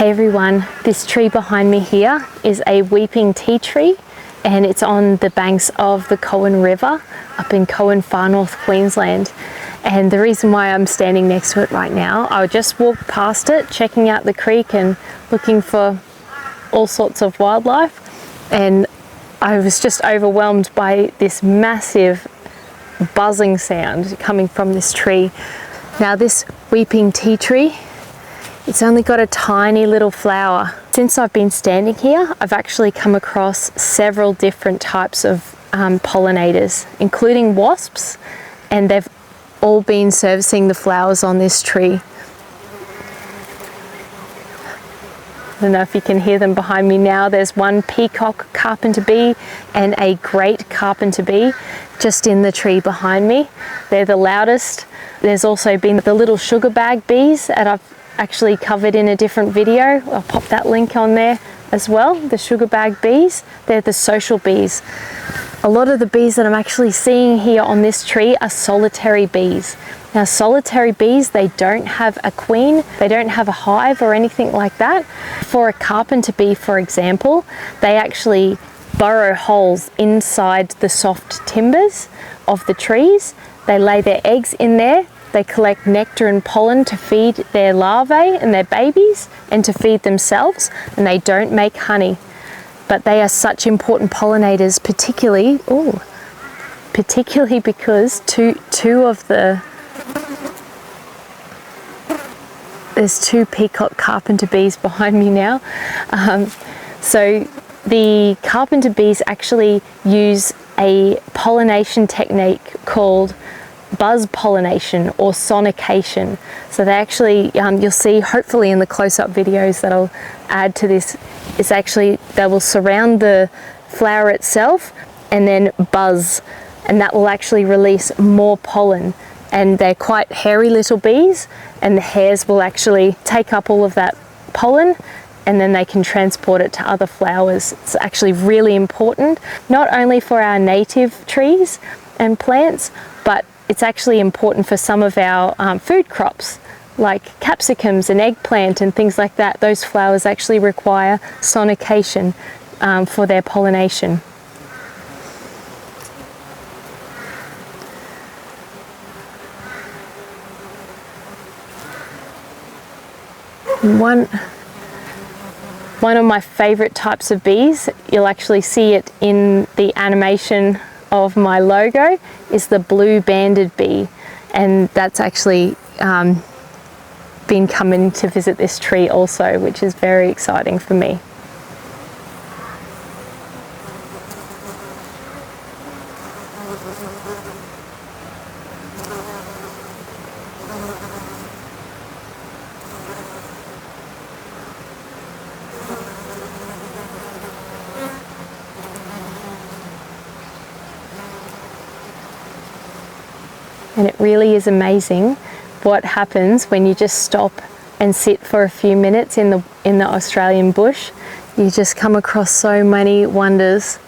Hey everyone, this tree behind me here is a weeping tea tree and it's on the banks of the Coen River up in Coen, far north Queensland. And the reason why I'm standing next to it right now, I just walked past it, checking out the creek and looking for all sorts of wildlife. And I was just overwhelmed by this massive buzzing sound coming from this tree. Now this weeping tea tree, it's only got a tiny little flower. Since I've been standing here, I've actually come across several different types of pollinators, including wasps, and they've all been servicing the flowers on this tree. I don't know if you can hear them behind me now. There's one peacock carpenter bee and a great carpenter bee just in the tree behind me. They're the loudest. There's also been the little sugar bag bees that I've actually covered in a different video. I'll pop that link on there as well. The sugar bag bees, they're the social bees. A lot of the bees that I'm actually seeing here on this tree are solitary bees. Now solitary bees, they don't have a queen, they don't have a hive or anything like that. For a carpenter bee, for example, they actually burrow holes inside the soft timbers of the trees. They lay their eggs in there. They collect nectar and pollen to feed their larvae and their babies and to feed themselves, and they don't make honey. But they are such important pollinators, particularly because there's two peacock carpenter bees behind me now. So the carpenter bees actually use a pollination technique called buzz pollination or sonication. So they actually, you'll see hopefully in the close-up videos that I'll add to this, is actually they will surround the flower itself and then buzz, and that will actually release more pollen. And they're quite hairy little bees, and the hairs will actually take up all of that pollen and then they can transport it to other flowers. It's actually really important, not only for our native trees and plants, but it's actually important for some of our food crops like capsicums and eggplant and things like that. Those flowers actually require sonication for their pollination. One of my favorite types of bees, you'll actually see it in the animation of my logo, is the blue banded bee, and that's actually been coming to visit this tree also, which is very exciting for me. And it really is amazing what happens when you just stop and sit for a few minutes in the Australian bush. You just come across so many wonders.